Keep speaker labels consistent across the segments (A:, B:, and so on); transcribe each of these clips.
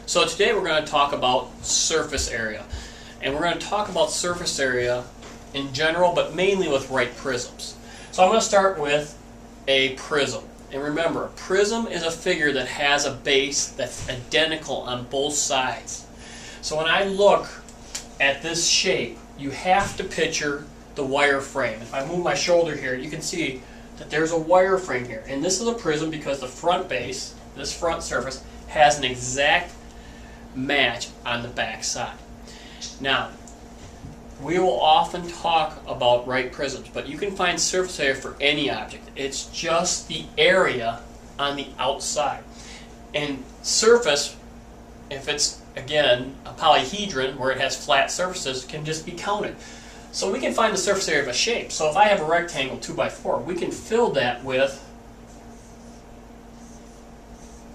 A: So today we're going to talk about surface area. And we're going to talk about surface area in general, but mainly with right prisms. So I'm going to start with a prism. And remember, a prism is a figure that has a base that's identical on both sides. So when I look at this shape, you have to picture the wireframe. If I move my shoulder here, you can see that there's a wireframe here. And this is a prism because the front base, this front surface, has an exact match on the back side. Now, we will often talk about right prisms, but you can find surface area for any object. It's just the area on the outside. And surface, if it's, again, a polyhedron where it has flat surfaces, can just be counted. So we can find the surface area of a shape. So if I have a rectangle 2x4, we can fill that with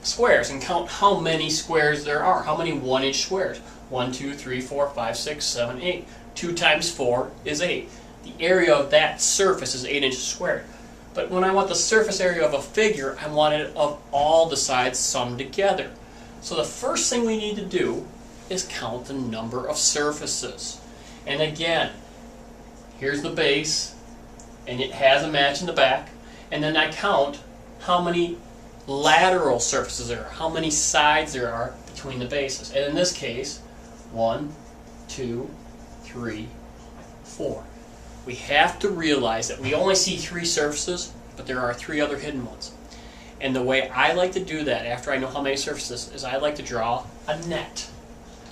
A: squares and count how many squares there are, how many 1-inch squares. 1, 2, 3, 4, 5, 6, 7, 8. 2 times 4 is 8. The area of that surface is 8 inches squared. But when I want the surface area of a figure, I want it of all the sides summed together. So the first thing we need to do is count the number of surfaces. And again, here's the base, and it has a match in the back. And then I count how many lateral surfaces there are, how many sides there are between the bases. And in this case, 1, 2, 3, 4. We have to realize that we only see 3 surfaces, but there are 3 other hidden ones. And the way I like to do that, after I know how many surfaces, is I like to draw a net.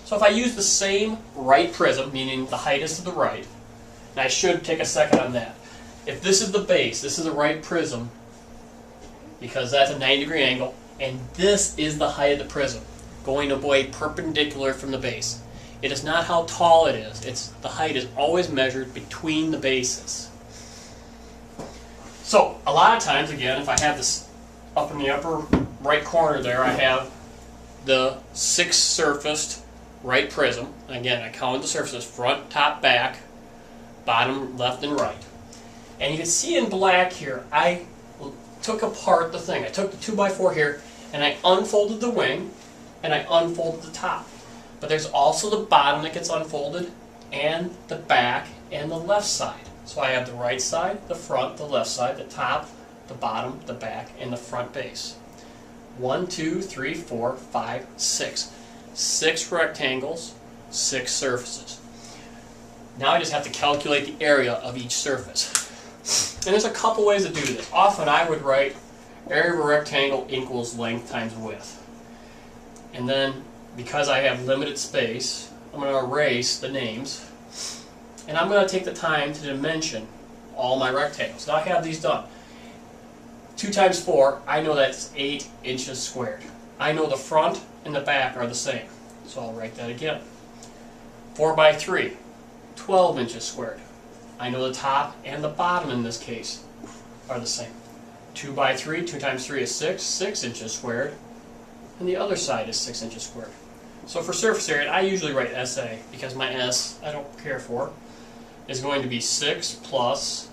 A: So if I use the same right prism, meaning the height is to the right, and I should take a second on that. If this is the base, this is the right prism, because that's a 90-degree angle, and this is the height of the prism, going away perpendicular from the base. It is not how tall it is. It's the height is always measured between the bases. So a lot of times, again, if I have this up in the upper right corner there, I have the 6-surfaced right prism. Again, I counted the surfaces: front, top, back, bottom, left, and right. And you can see in black here, I took apart the thing. I took the 2x4 here, and I unfolded the wing, and I unfolded the top. But there's also the bottom that gets unfolded, and the back, and the left side. So I have the right side, the front, the left side, the top, the bottom, the back, and the front base. 1, 2, 3, 4, 5, 6. 6 rectangles, 6 surfaces. Now I just have to calculate the area of each surface. And there's a couple ways to do this. Often I would write area of a rectangle equals length times width. And then, because I have limited space, I'm going to erase the names. And I'm going to take the time to dimension all my rectangles. Now I have these done. 2 times 4, I know that's 8 inches squared. I know the front and the back are the same. So I'll write that again. 4 by 3, 12 inches squared. I know the top and the bottom in this case are the same. 2 by 3, 2 times 3 is 6, 6 inches squared. And the other side is 6 inches squared. So for surface area, I usually write SA, because my S, I don't care for, is going to be 6 plus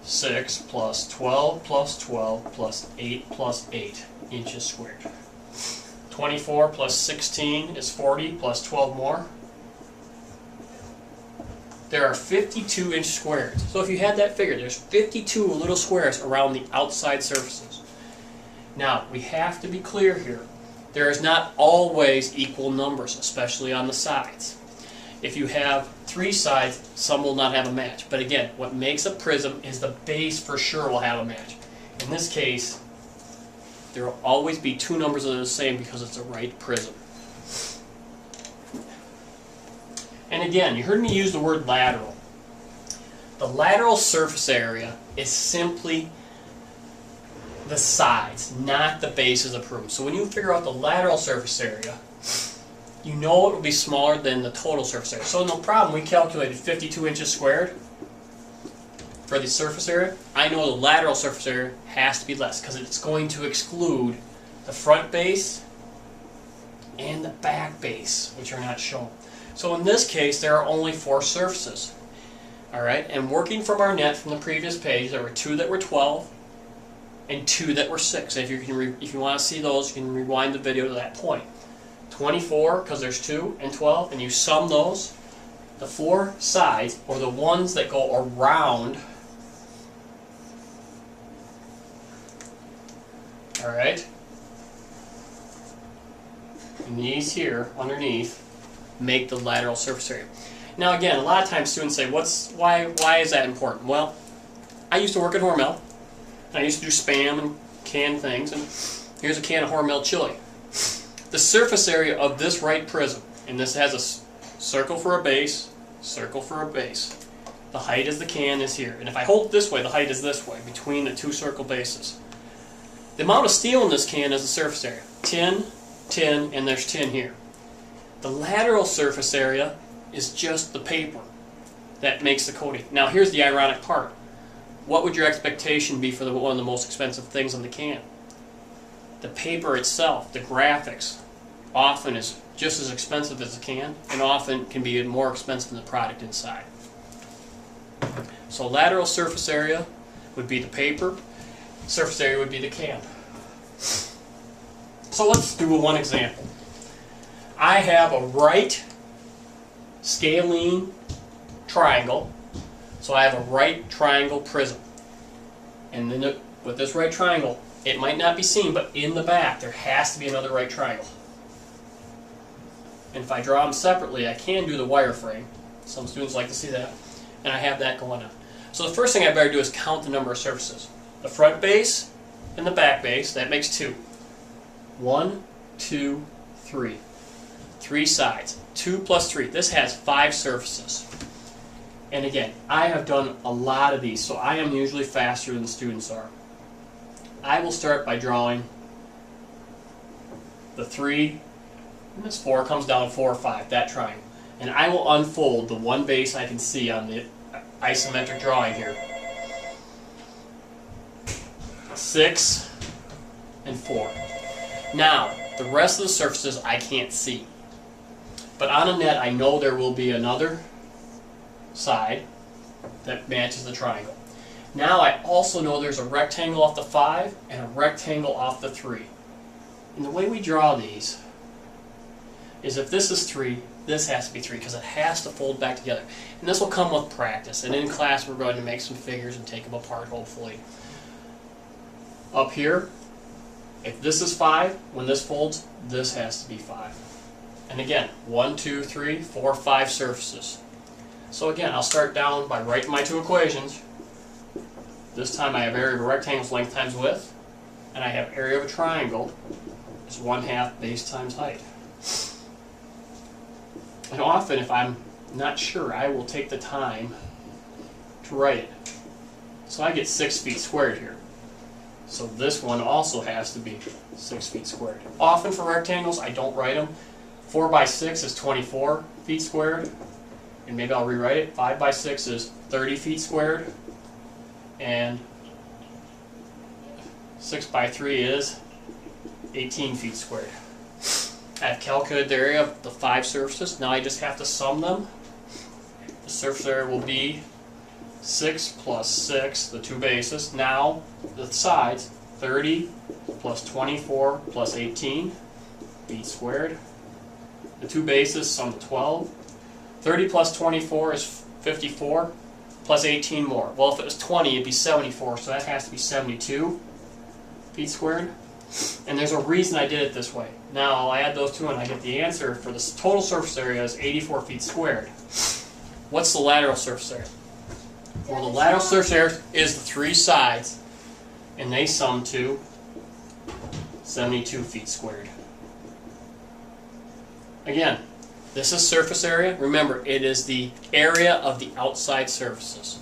A: 6 plus 12 plus 12 plus 8 plus 8 inches squared. 24 plus 16 is 40 plus 12 more. There are 52 inch squares. So if you had that figure, there's 52 little squares around the outside surfaces. Now, we have to be clear here. There is not always equal numbers, especially on the sides. If you have 3 sides, some will not have a match. But again, what makes a prism is the base for sure will have a match. In this case, there will always be 2 numbers that are the same because it's a right prism. And again, you heard me use the word lateral. The lateral surface area is simply the sides, not the bases of the prism. So when you figure out the lateral surface area, you know it will be smaller than the total surface area. So no problem, we calculated 52 inches squared for the surface area. I know the lateral surface area has to be less because it's going to exclude the front base and the back base, which are not shown. So in this case, there are only 4 surfaces. Alright, and working from our net from the previous page, there were 2 that were 12 and 2 that were 6. If you want to see those, you can rewind the video to that point. 24, because there's 2, and 12, and you sum those, the 4 sides, or the ones that go around, alright, and these here, underneath, make the lateral surface area. Now again, a lot of times students say, why is that important? Well, I used to work at Hormel, and I used to do Spam and canned things, and here's a can of Hormel chili. The surface area of this right prism, and this has a circle for a base, circle for a base. The height is the can is here, and if I hold it this way, the height is this way, between the two circle bases. The amount of steel in this can is the surface area. Tin, tin, and there's tin here. The lateral surface area is just the paper that makes the coating. Now here's the ironic part. What would your expectation be for one of the most expensive things on the can? The paper itself, the graphics, often is just as expensive as the can, and often can be more expensive than the product inside. So lateral surface area would be the paper, surface area would be the can. So let's do one example. I have a right scalene triangle, so I have a right triangle prism. And then with this right triangle, it might not be seen, but in the back there has to be another right triangle. And if I draw them separately, I can do the wireframe. Some students like to see that. And I have that going on. So the first thing I better do is count the number of surfaces. The front base and the back base, that makes 2. 1, 2, 3. 3 sides. 2 plus 3. This has 5 surfaces. And again, I have done a lot of these, so I am usually faster than the students are. I will start by drawing the 3, and this 4 comes down 4 or 5, that triangle. And I will unfold the one base I can see on the isometric drawing here. 6 and 4. Now, the rest of the surfaces I can't see. But on a net, I know there will be another side that matches the triangle. Now I also know there's a rectangle off the 5 and a rectangle off the 3. And the way we draw these is if this is 3, this has to be 3 because it has to fold back together. And this will come with practice. And in class we're going to make some figures and take them apart hopefully. Up here, if this is 5, when this folds, this has to be 5. And again, 1, 2, 3, 4, 5 surfaces. So again, I'll start down by writing my 2 equations. This time I have area of a rectangle's length times width, and I have area of a triangle is 1/2 base times height. And often, if I'm not sure, I will take the time to write it. So I get 6 feet squared here. So this one also has to be 6 feet squared. Often for rectangles, I don't write them. 4 by 6 is 24 feet squared. And maybe I'll rewrite it. 5 by 6 is 30 feet squared. And 6 by 3 is 18 feet squared. I've calculated the area of the 5 surfaces. Now I just have to sum them. The surface area will be 6 plus 6, the 2 bases. Now the sides, 30 plus 24 plus 18 feet squared. The 2 bases sum to 12. 30 plus 24 is 54, plus 18 more. Well, if it was 20, it'd be 74, so that has to be 72 feet squared. And there's a reason I did it this way. Now, I'll add those two and I get the answer for the total surface area is 84 feet squared. What's the lateral surface area? Well, the lateral surface area is the 3 sides, and they sum to 72 feet squared. Again, this is surface area. Remember, it is the area of the outside surfaces.